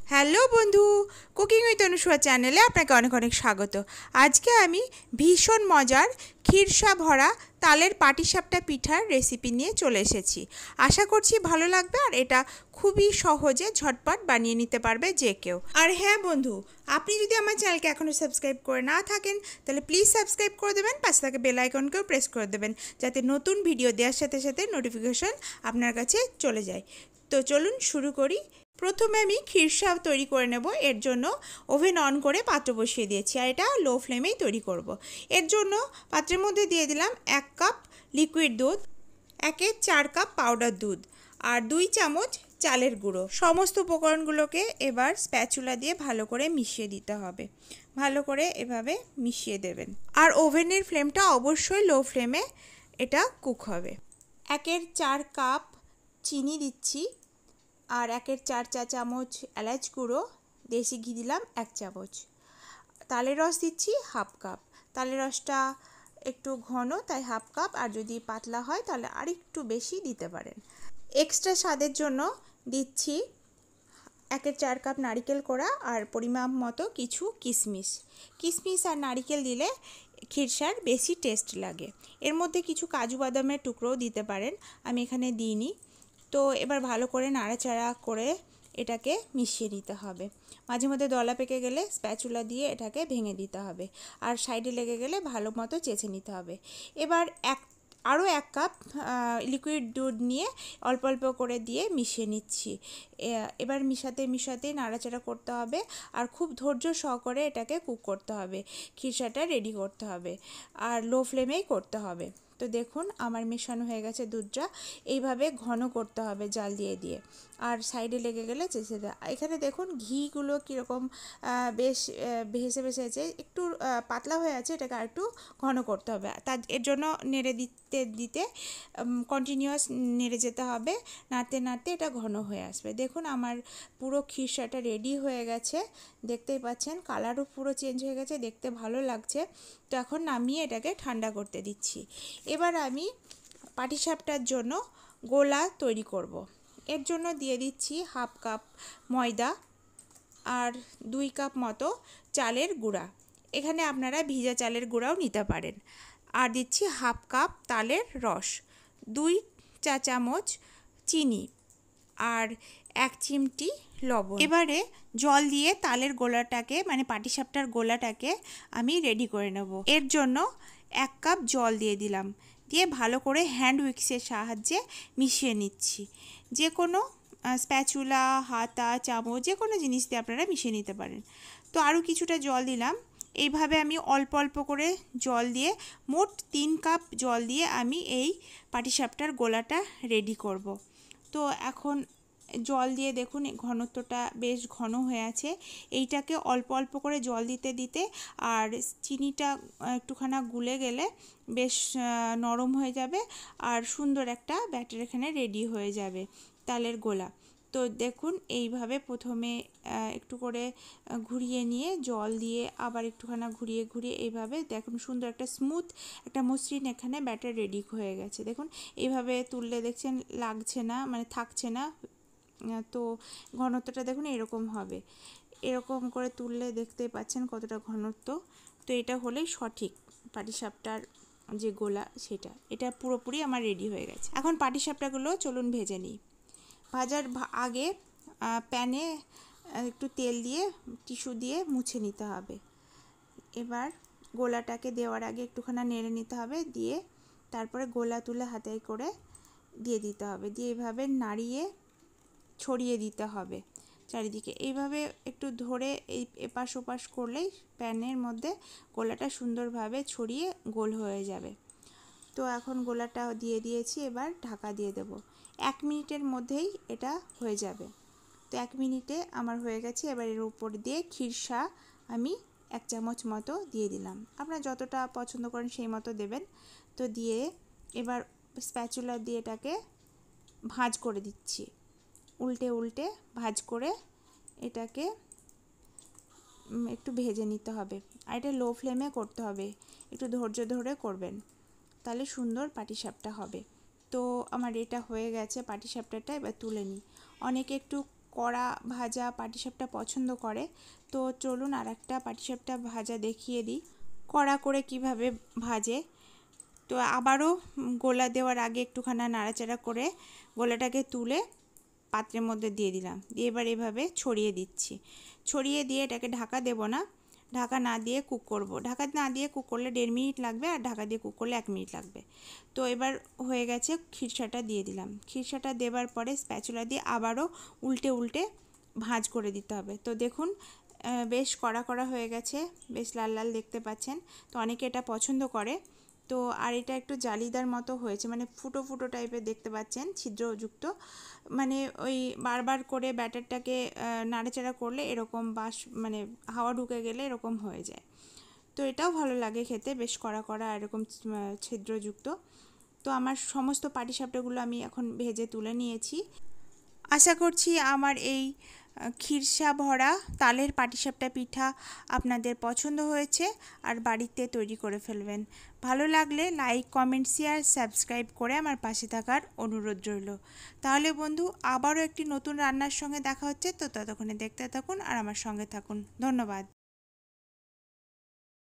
Hello বন্ধু, cooking with Anusuya চ্যানেলে আপনাকে অনেক অনেক স্বাগত। আজকে আমি ভীষণ মজার ক্ষীরসা ভরা তালের পাটিসাপটা পিঠার রেসিপি নিয়ে চলে এসেছি। আশা করছি ভালো লাগবে, আর এটা খুবই সহজে ঝটপট বানিয়ে নিতে পারবে যে কেউ। আর হ্যাঁ বন্ধু, আপনি যদি আমার চ্যানেলকে এখনও সাবস্ক্রাইব করে না থাকেন তাহলে প্লিজ সাবস্ক্রাইব করে দেবেন, পাশে থাকা বেল আইকনকেও প্রেস করে দেবেন, যাতে নতুন ভিডিও দেওয়ার সাথে সাথে নোটিফিকেশন আপনার কাছে চলে যায়। তো চলুন শুরু করি। প্রথমে আমি ক্ষীরসা তৈরি করে নেব। এর জন্য ওভেন অন করে পাত্র বসিয়ে দিয়েছি, আর এটা লো ফ্লেমেই তৈরি করব। এর জন্য পাত্রের মধ্যে দিয়ে দিলাম 1 কাপ লিকুইড দুধ, 1/4 কাপ পাউডার দুধ, আর 2 চামচ চালের গুঁড়ো। সমস্ত উপকরণগুলোকে এবার স্প্যাচুলা দিয়ে ভালো করে মিশিয়ে দিতে হবে। ভালো করে এভাবে মিশিয়ে দেবেন, আর ওভেনের ফ্লেমটা অবশ্যই লো ফ্লেমে এটা কুক হবে। 1/4 কাপ চিনি দিচ্ছি, আর 1/4 চা চামচ এলাচ গুঁড়ো, দেশি ঘি দিলাম 1 চামচ, তালের রস দিচ্ছি 1/2 কাপ। তালের রসটা একটু ঘন তাই 1/2 কাপ, আর যদি পাতলা হয় তাহলে আর একটু বেশি দিতে পারেন। এক্সট্রা স্বাদের জন্য দিচ্ছি 1/4 কাপ নারকেল কোড়া, আর পরিমাপ মতো কিছু কিশমিশ। কিশমিশ আর নারকেল দিলে ক্ষীরসার বেশি টেস্ট লাগে। এর মধ্যে কিছু কাজু বাদামের টুকরোও দিতে পারেন, আমি এখানে দিইনি। তো এবার ভালো করে নাড়াচাড়া করে এটাকে মিশিয়ে নিতে হবে। মাঝে মধ্যে দলা পেকে গেলে স্প্যাচুলা দিয়ে এটাকে ভেঙে দিতে হবে, আর সাইডে লেগে গেলে ভালো মতো চেঁচে নিতে হবে। এবার আরও 1 কাপ লিকুইড দুধ নিয়ে অল্প অল্প করে দিয়ে মিশিয়ে নিচ্ছি। এবার মিশাতে নাড়াচাড়া করতে হবে, আর খুব ধৈর্য সহকারে এটাকে কুক করতে হবে। ক্ষীরসাটা রেডি করতে হবে, আর লো ফ্লেমেই করতে হবে। তো দেখুন আমার মেশানো হয়ে গেছে দুধটা। এইভাবে ঘন করতে হবে জাল দিয়ে দিয়ে, আর সাইডে লেগে গেলে চেঁচে দেওয়া। এখানে দেখুন ঘিগুলো কীরকম বেশ ভেসে ভেসে আছে, একটু পাতলা হয়ে আছে, এটাকে আর একটু ঘন করতে হবে। এর জন্য নেড়ে দিতে দিতে কন্টিনিউয়াস নেড়ে যেতে হবে, নাড়তে নাড়তে এটা ঘন হয়ে আসবে। দেখুন আমার পুরো ক্ষীরসাটা রেডি হয়ে গেছে, দেখতেই পাচ্ছেন কালারও পুরো চেঞ্জ হয়ে গেছে, দেখতে ভালো লাগছে। তো এখন নামিয়ে এটাকে ঠান্ডা করতে দিচ্ছি। এবার আমি পাটিসাপটার জন্য গোলা তৈরি করব। এর জন্য দিয়ে দিচ্ছি 1/2 কাপ ময়দা, আর 2 কাপ মতো চালের গুঁড়া। এখানে আপনারা ভিজা চালের গুঁড়াও নিতে পারেন। আর দিচ্ছি 1/2 কাপ তালের রস, 2 চা চামচ চিনি, আর 1 চিমটি লবণ। এবারে জল দিয়ে তালের গোলাটাকে, মানে পাটিসাপটার গোলাটাকে আমি রেডি করে নেব। এর জন্য 1 কাপ জল দিয়ে দিলাম, দিয়ে ভালো করে হ্যান্ড উইক্সের সাহায্যে মিশিয়ে নিচ্ছি। যে কোনো স্প্যাচুলা, হাতা, চামচ, যে কোনো জিনিস দিয়ে আপনারা মিশিয়ে নিতে পারেন। তো আরও কিছুটা জল দিলাম। এইভাবে আমি অল্প অল্প করে জল দিয়ে, মোট 3 কাপ জল দিয়ে আমি এই পাটিসাপটার গোলাটা রেডি করব। তো এখন জল দিয়ে দেখুন ঘনত্বটা বেশ ঘন হয়ে আছে। এইটাকে অল্প অল্প করে জল দিতে দিতে, আর চিনিটা একটুখানা গুলে গেলে বেশ নরম হয়ে যাবে, আর সুন্দর একটা ব্যাটার এখানে রেডি হয়ে যাবে তালের গোলা। তো দেখুন এইভাবে প্রথমে একটু করে ঘুরিয়ে নিয়ে জল দিয়ে আবার একটুখানা ঘুরিয়ে ঘুরিয়ে এইভাবে দেখুন সুন্দর একটা স্মুথ একটা মসৃণ এখানে ব্যাটার রেডি হয়ে গেছে। দেখুন এইভাবে তুললে দেখছেন লাগছে না, মানে থাকছে না। তো ঘনত্বটা দেখুন এরকম হবে, এরকম করে তুললে দেখতে পাচ্ছেন কতটা ঘনত্ব। তো এটা হলেই সঠিক পাটিসাপটার যে গোলা সেটা, এটা পুরোপুরি আমার রেডি হয়ে গেছে। এখন পাটিসাপটাগুলো চলুন ভেজে নিই। ভাজার আগে প্যানে একটু তেল দিয়ে টিস্যু দিয়ে মুছে নিতে হবে। এবার গোলাটাকে দেওয়ার আগে একটুখানি নেড়ে নিতে হবে, দিয়ে তারপরে গোলা তুলে হাতে করে দিয়ে দিতে হবে, দিয়ে এইভাবে নাড়িয়ে ছড়িয়ে দিতে হবে চারিদিকে। এইভাবে একটু ধরে এই এপাশ ওপাশ করলেই প্যানের মধ্যে গোলাটা সুন্দরভাবে ছড়িয়ে গোল হয়ে যাবে। তো এখন গোলাটা দিয়ে দিয়েছি, এবার ঢাকা দিয়ে দেব। 1 মিনিটের মধ্যেই এটা হয়ে যাবে। তো 1 মিনিটে আমার হয়ে গেছে। এবার এর উপর দিয়ে ক্ষীরসা আমি 1 চামচ মতো দিয়ে দিলাম, আপনারা যতটা পছন্দ করেন সেই মতো দেবেন। তো দিয়ে এবার স্প্যাচুলা দিয়ে এটাকে ভাঁজ করে দিচ্ছি, উল্টে উল্টে ভাঁজ করে এটাকে একটু ভেজে নিতে হবে, আর এটা লো ফ্লেমে করতে হবে, একটু ধৈর্য ধরে করবেন, তাহলে সুন্দর পাটিসাপটা হবে। তো আমার এটা হয়ে গেছে পাটিসাপটাটা, এবার তুলে নিই। অনেকে একটু কড়া ভাজা পাটিসাপটা পছন্দ করে। তো চলুন আর একটা পাটিসাপটা ভাজা দেখিয়ে দিই কড়া করে কিভাবে ভাজে। তো আবারও গোলা দেওয়ার আগে একটুখানি নাড়াচাড়া করে গোলাটাকে তুলে পাত্রের মধ্যে দিয়ে দিলাম, দিয়ে এবার এভাবে ছড়িয়ে দিচ্ছি। ছড়িয়ে দিয়ে এটাকে ঢাকা দেব না, ঢাকা না দিয়ে কুক করব। ঢাকা না দিয়ে কুক করলে 1.5 মিনিট লাগবে, আর ঢাকা দিয়ে কুক করলে 1 মিনিট লাগবে। তো এবার হয়ে গেছে, খিরসাটা দিয়ে দিলাম। খিরসাটা দেওয়ার পরে স্প্যাচুলা দিয়ে আবারও উল্টে উল্টে ভাঁজ করে দিতে হবে। তো দেখুন বেশ কড়া কড়া হয়ে গেছে, বেশ লাল লাল দেখতে পাচ্ছেন। তো অনেকে এটা পছন্দ করে। তো আর এটা একটু জালিদার মতো হয়েছে, মানে ফুটো ফুটো টাইপের দেখতে পাচ্ছেন, ছিদ্রযুক্ত। মানে ওই বারবার করে ব্যাটারটাকে নাড়াচাড়া করলে এরকম মানে হাওয়া ঢুকে গেলে এরকম হয়ে যায়। তো এটাও ভালো লাগে খেতে, বেশ কড়া কড়া এরকম ছিদ্রযুক্ত। তো আমার সমস্ত পাটিসাপটাগুলো আমি এখন ভেজে তুলে নিয়েছি। আশা করছি আমার এই খিরসা ভরা তালের পাটিসাপটা পিঠা আপনাদের পছন্দ হয়েছে আর বাড়িতে তৈরি করে ফেলবেন। ভালো লাগলে লাইক, কমেন্ট, শেয়ার, সাবস্ক্রাইব করে আমার পাশে থাকার অনুরোধ রইল। তাহলে বন্ধু, আবারও একটি নতুন রান্নার সঙ্গে দেখা হচ্ছে। তো ততক্ষণে দেখতে থাকুন আর আমার সঙ্গে থাকুন। ধন্যবাদ।